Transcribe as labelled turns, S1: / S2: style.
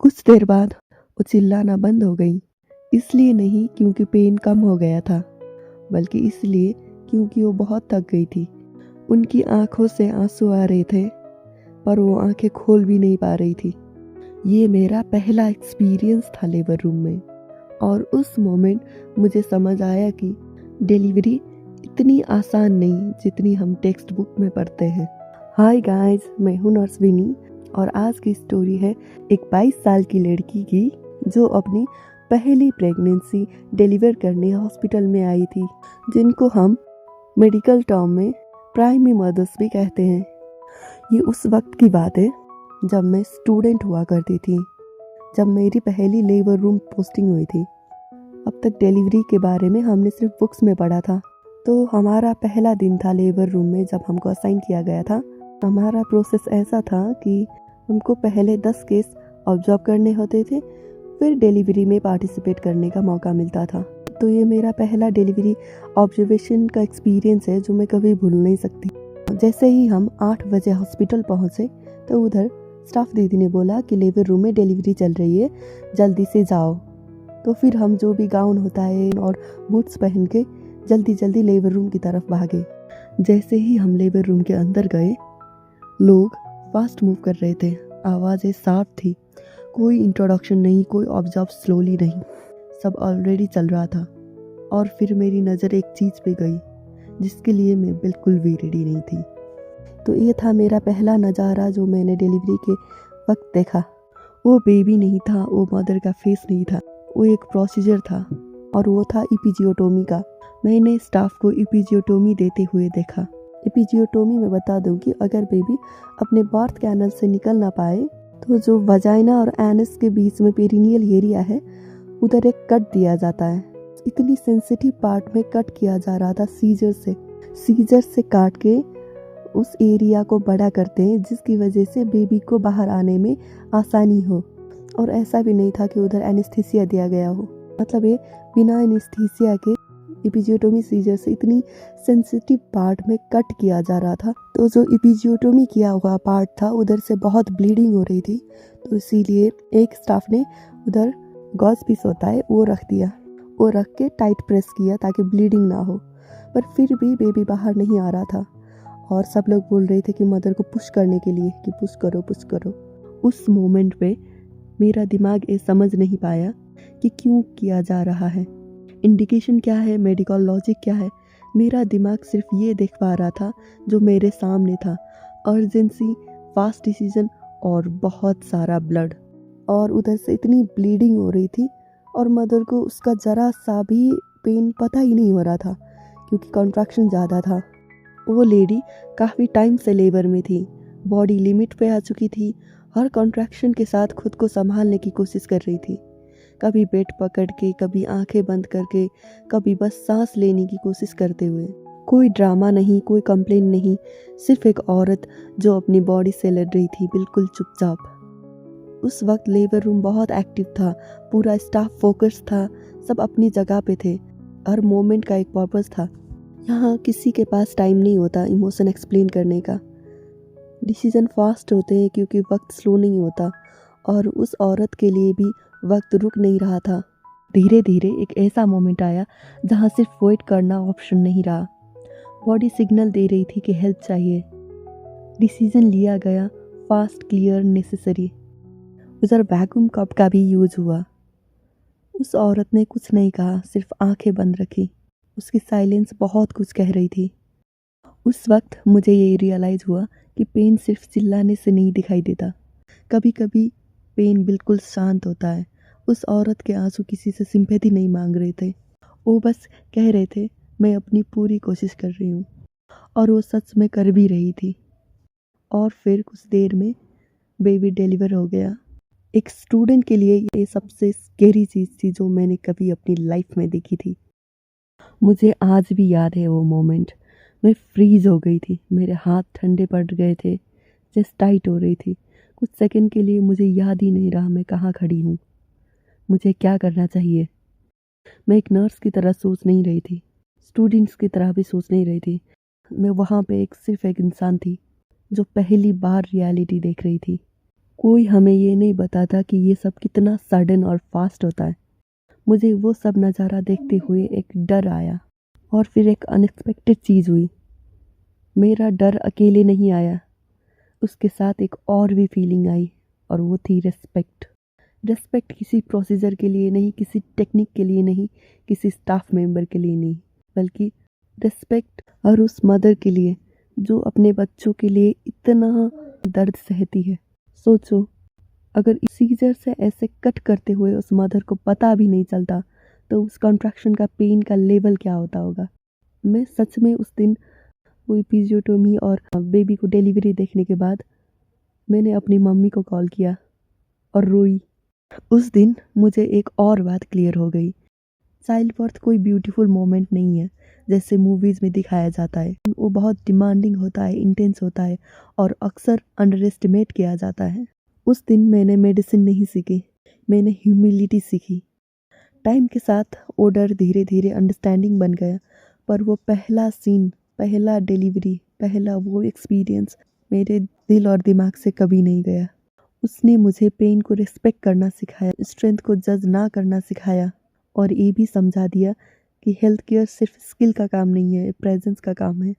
S1: कुछ देर बाद वो चिल्लाना बंद हो गई। इसलिए नहीं क्योंकि पेन कम हो गया था, बल्कि इसलिए क्योंकि वो बहुत थक गई थी। उनकी आंखों से आंसू आ रहे थे, पर वो आंखें खोल भी नहीं पा रही थी। ये मेरा पहला एक्सपीरियंस था लेबर रूम में, और उस मोमेंट मुझे समझ आया कि डिलीवरी इतनी आसान नहीं जितनी हम टेक्स्ट बुक में पढ़ते हैं। हाय गाइस, मैं हूं नर्स विनी, और आज की स्टोरी है एक 22 साल की लड़की की जो अपनी पहली प्रेगनेंसी डिलीवर करने हॉस्पिटल में आई थी, जिनको हम मेडिकल टर्म में प्राइमरी मदर्स भी कहते हैं। ये उस वक्त की बात है जब मैं स्टूडेंट हुआ करती थी, जब मेरी पहली लेबर रूम पोस्टिंग हुई थी। अब तक डिलीवरी के बारे में हमने सिर्फ बुक्स में पढ़ा था। तो हमारा पहला दिन था लेबर रूम में जब हमको असाइन किया गया था। हमारा प्रोसेस ऐसा था कि हमको पहले 10 केस ऑब्जर्व करने होते थे, फिर डिलीवरी में पार्टिसिपेट करने का मौका मिलता था। तो ये मेरा पहला डिलीवरी ऑब्जर्वेशन का एक्सपीरियंस है जो मैं कभी भूल नहीं सकती। जैसे ही हम 8 बजे हॉस्पिटल पहुँचे तो उधर स्टाफ दीदी ने बोला कि लेबर रूम में डिलीवरी चल रही है, जल्दी से जाओ। तो फिर हम जो भी गाउन होता है और बूट्स पहन के जल्दी जल्दी लेबर रूम की तरफ भागे। जैसे ही हम लेबर रूम के अंदर गए, लोग फास्ट मूव कर रहे थे, आवाज़ें साफ थी, कोई इंट्रोडक्शन नहीं, कोई ऑब्जर्व स्लोली नहीं, सब ऑलरेडी चल रहा था। और फिर मेरी नज़र एक चीज़ पे गई जिसके लिए मैं बिल्कुल भी रेडी नहीं थी। तो ये था मेरा पहला नज़ारा जो मैंने डिलीवरी के वक्त देखा। वो बेबी नहीं था, वो मदर का फेस नहीं था, वो एक प्रोसीजर था, और वो था इपिजियोटोमी का। मैंने स्टाफ को इपिजियोटोमी देते हुए देखा। इपिजियोटोमी में बता दूं कि अगर बेबी अपने बर्थ कैनल से निकल ना पाए तो जो वजाइना और एनस के बीच में पेरिनियल एरिया है, उधर एक कट दिया जाता है। इतनी सेंसिटिव पार्ट में कट किया जा रहा था सीजर से काट के उस एरिया को बड़ा करते हैं, जिसकी वजह से बेबी को बाहर आने में आसानी हो। और ऐसा भी नहीं था कि उधर एनेस्थीसिया दिया गया हो, मतलब ये बिना एनेस्थीसिया के इपिजियोटोमी सीजर से इतनी सेंसिटिव पार्ट में कट किया जा रहा था। तो जो इपिजियोटोमी किया हुआ पार्ट था उधर से बहुत ब्लीडिंग हो रही थी, तो इसीलिए एक स्टाफ ने उधर गॉज पीस होता है वो रख दिया, वो रख के टाइट प्रेस किया ताकि ब्लीडिंग ना हो। पर फिर भी बेबी बाहर नहीं आ रहा था, और सब लोग बोल रहे थे कि मदर को पुश करने के लिए कि पुश करो। उस मोमेंट पे मेरा दिमाग ये समझ नहीं पाया कि क्यों किया जा रहा है, इंडिकेशन क्या है, मेडिकल लॉजिक क्या है। मेरा दिमाग सिर्फ ये देख पा रहा था जो मेरे सामने था, अर्जेंसी, फास्ट डिसीजन और बहुत सारा ब्लड। और उधर से इतनी ब्लीडिंग हो रही थी, और मदर को उसका ज़रा सा भी पेन पता ही नहीं हो रहा था क्योंकि कॉन्ट्रैक्शन ज़्यादा था। वो लेडी काफ़ी टाइम से लेबर में थी, बॉडी लिमिट पे आ चुकी थी, हर कॉन्ट्रैक्शन के साथ खुद को संभालने की कोशिश कर रही थी, कभी पेट पकड़ के, कभी आंखें बंद करके, कभी बस सांस लेने की कोशिश करते हुए। कोई ड्रामा नहीं, कोई कंप्लेन नहीं, सिर्फ एक औरत जो अपनी बॉडी से लड़ रही थी, बिल्कुल चुपचाप। उस वक्त लेबर रूम बहुत एक्टिव था, पूरा स्टाफ फोकस था, सब अपनी जगह पे थे, हर मोमेंट का एक पर्पस था। यहाँ किसी के पास टाइम नहीं होता इमोशन एक्सप्लेन करने का, डिसीजन फास्ट होते हैं क्योंकि वक्त स्लो नहीं होता, और उस औरत के लिए भी वक्त रुक नहीं रहा था। धीरे धीरे एक ऐसा मोमेंट आया जहाँ सिर्फ वेट करना ऑप्शन नहीं रहा, बॉडी सिग्नल दे रही थी कि हेल्प चाहिए। डिसीजन लिया गया, फास्ट, क्लियर, नेसेसरी। उधर वैक्यूम कप का भी यूज हुआ। उस औरत ने कुछ नहीं कहा, सिर्फ आंखें बंद रखी। उसकी साइलेंस बहुत कुछ कह रही थी। उस वक्त मुझे ये रियलाइज़ हुआ कि पेन सिर्फ चिल्लाने से नहीं दिखाई देता, कभी कभी पेन बिल्कुल शांत होता है। उस औरत के आंसू किसी से सिंपैथी नहीं मांग रहे थे, वो बस कह रहे थे मैं अपनी पूरी कोशिश कर रही हूँ, और वो सच में कर भी रही थी। और फिर कुछ देर में बेबी डिलीवर हो गया। एक स्टूडेंट के लिए ये सबसे स्केरी चीज़ थी जो मैंने कभी अपनी लाइफ में देखी थी। मुझे आज भी याद है वो मोमेंट। मैं फ्रीज हो गई थी, मेरे हाथ ठंडे पड़ गए थे, चेस्ट टाइट हो रही थी। कुछ सेकंड के लिए मुझे याद ही नहीं रहा मैं कहाँ खड़ी हूँ, मुझे क्या करना चाहिए। मैं एक नर्स की तरह सोच नहीं रही थी, स्टूडेंट्स की तरह भी सोच नहीं रही थी। मैं वहाँ पे सिर्फ एक इंसान थी जो पहली बार रियलिटी देख रही थी। कोई हमें ये नहीं बताता कि ये सब कितना सडन और फास्ट होता है। मुझे वो सब नज़ारा देखते हुए एक डर आया और फिर एक अनएक्सपेक्टेड चीज़ हुई। मेरा डर अकेले नहीं आया, उसके साथ एक और भी फीलिंग आई और वो थी रिस्पेक्ट। रिस्पेक्ट किसी प्रोसीजर के लिए नहीं, किसी टेक्निक के लिए नहीं, किसी स्टाफ मेंबर के लिए नहीं, बल्कि रिस्पेक्ट और उस मदर के लिए जो अपने बच्चों के लिए इतना दर्द सहती है। सोचो, अगर सीजर से ऐसे कट करते हुए उस मदर को पता भी नहीं चलता तो उस कॉन्ट्रैक्शन का पेन का लेवल क्या होता होगा। मैं सच में उस दिन वो एपिज़ियोटोमी और बेबी को डिलीवरी देखने के बाद मैंने अपनी मम्मी को कॉल किया और रोई। उस दिन मुझे एक और बात क्लियर हो गई। चाइल्ड बर्थ कोई ब्यूटीफुल मोमेंट नहीं है जैसे मूवीज़ में दिखाया जाता है। वो बहुत डिमांडिंग होता है, इंटेंस होता है और अक्सर अंडर एस्टिमेट किया जाता है। उस दिन मैंने मेडिसिन नहीं सीखी, मैंने ह्यूमिलिटी सीखी। टाइम के साथ वो डर धीरे धीरे अंडरस्टैंडिंग बन गया, पर वो पहला सीन, पहला डिलीवरी, पहला वो एक्सपीरियंस मेरे दिल और दिमाग से कभी नहीं गया। उसने मुझे पेन को रिस्पेक्ट करना सिखाया, स्ट्रेंथ को जज ना करना सिखाया और ये भी समझा दिया कि हेल्थ केयर सिर्फ स्किल का काम नहीं है, प्रेजेंस का काम है।